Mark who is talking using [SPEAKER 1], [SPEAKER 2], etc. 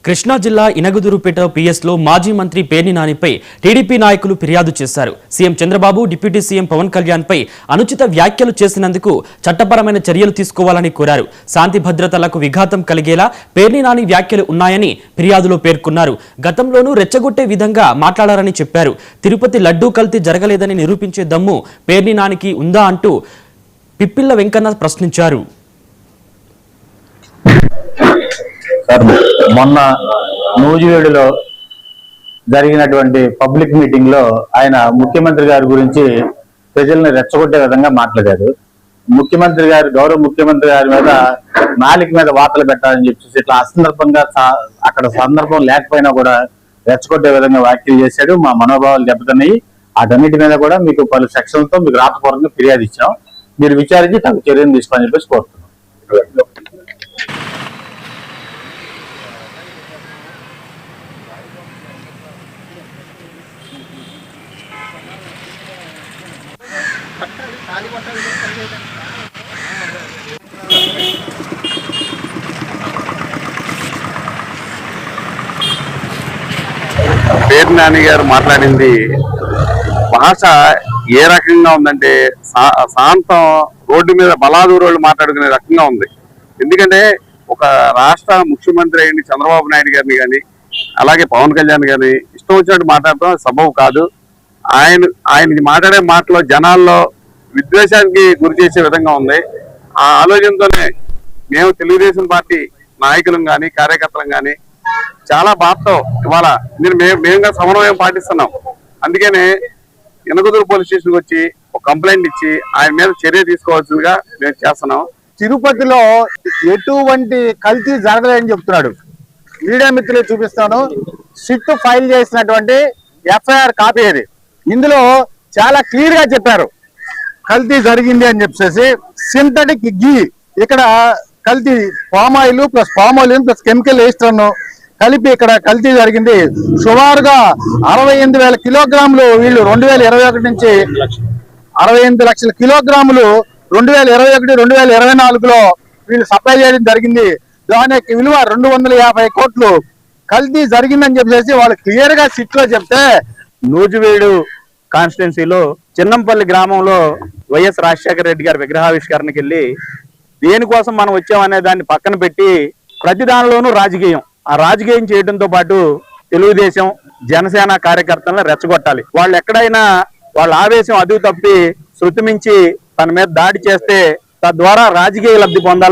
[SPEAKER 1] కృష్ణా జిల్లా ఇనగుదురుపేట పిఎస్లో మాజీ మంత్రి పేర్ని నానిపై టీడీపీ నాయకులు ఫిర్యాదు చేశారు. CM Chandrababu, deputy CM Pawan కళ్యాణ్పై అనుచిత వ్యాఖ్యలు చేసినందుకు చట్టపరమైన చర్యలు తీసుకోవాలని కోరారు. శాంతి భద్రతలకు విఘాతం కలిగేలా పేర్ని నాని వ్యాఖ్యలు ఉన్నాయని ఫిర్యాదులో పేర్కొన్నారు. గతంలోనూ రెచ్చగొట్టే విధంగా మాట్లాడారని చెప్పారు. తిరుపతి లడ్డూ కల్తీ జరగలేదని నిరూపించే దమ్ము పేర్ని నానికి ఉందా అంటూ పిప్పిళ్ల వెంకన్న ప్రశ్నించారు.
[SPEAKER 2] మొన్న నూజివేడులో జరిగినటువంటి పబ్లిక్ మీటింగ్ లో ఆయన ముఖ్యమంత్రి గారి గురించి ప్రజల్ని రెచ్చగొట్టే విధంగా మాట్లాడారు. ముఖ్యమంత్రి గారు, గౌరవ ముఖ్యమంత్రి గారి మీద నాలిక మీద వార్తలు పెట్టాలని చెప్పేసి ఇట్లా అసందర్భంగా అక్కడ సందర్భం లేకపోయినా కూడా రెచ్చగొట్టే విధంగా వ్యాఖ్యలు చేశాడు. మా మనోభావాలు దెబ్బతిన్నాయి. వాటన్నిటి మీద కూడా మీకు పలు సెక్షన్లతో మీకు రాతపూర్వకంగా ఫిర్యాదు ఇచ్చాం. మీరు విచారించి తగు చర్యలు తీసుకోవాలని చెప్పేసి కోరుతున్నాం.
[SPEAKER 3] పేర్ని నాని గారు మాట్లాడింది భాష ఏ రకంగా ఉందంటే శాంతం రోడ్డు మీద బలాదూరోళ్ళు మాట్లాడుకునే రకంగా ఉంది. ఎందుకంటే ఒక రాష్ట్ర ముఖ్యమంత్రి అయిన చంద్రబాబు నాయుడు గారిని కానీ అలాగే పవన్ కళ్యాణ్ గారిని ఇష్టం వచ్చినట్టు మాట్లాడటం సబబు కాదు. ఆయన మాట్లాడే మాటలో జనాల్లో విద్వేషానికి గురి చేసే విధంగా ఉంది. ఆ ఆలోచనతోనే మేము తెలుగుదేశం పార్టీ నాయకులం కానీ కార్యకర్తలం కానీ చాలా బాధతో ఇవాళ మేముగా సమన్వయం పాటిస్తున్నాం. అందుకనే ఇనగుదురు పోలీస్ స్టేషన్కి వచ్చి ఒక కంప్లైంట్ ఇచ్చి ఆయన మీద చర్య తీసుకోవాల్సిందిగా మేము చేస్తున్నాం.
[SPEAKER 2] తిరుపతిలో ఎటువంటి కల్తీ జరగలేదని చెప్తున్నాడు. మీడియా మిత్రులు చూపిస్తాను. సిట్ ఫైల్ చేసినటువంటి ఎఫ్ఐఆర్ కాపీ అది. ఇందులో చాలా క్లియర్ గా చెప్పారు కల్తీ జరిగింది అని చెప్పేసి. సింథటిక్ గీ, ఇక్కడ కల్తీ palm oil plus palm oil plus chemical వేస్టర్ను కలిపి ఇక్కడ కల్తీ జరిగింది. సుమారుగా 68,000 కిలోగ్రాములు వీళ్ళు 2021 నుంచి 68 లక్షల కిలోగ్రాములు 2021-2024లో వీళ్ళు సప్లై చేయడం జరిగింది. దాని యొక్క విలువ 250 కోట్లు కల్తీ జరిగిందని చెప్పేసి వాళ్ళు క్లియర్ గా సిట్ లో చెప్తే, నూజివేడు కాన్స్టిట్యున్సీలో చిన్నంపల్లి గ్రామంలో వైఎస్ రాజశేఖర రెడ్డి గారి విగ్రహావిష్కరణకి వెళ్ళి దేనికోసం మనం వచ్చామనే దాన్ని పక్కన పెట్టి ప్రతి దానిలోనూ రాజకీయం, ఆ రాజకీయం చేయడంతో పాటు తెలుగుదేశం జనసేన కార్యకర్తలను రెచ్చగొట్టాలి. వాళ్ళు ఎక్కడైనా వాళ్ళ ఆవేశం అదుపు తప్పి శృతి మించి తన మీద దాడి చేస్తే తద్వారా రాజకీయ లబ్ధి పొందాలని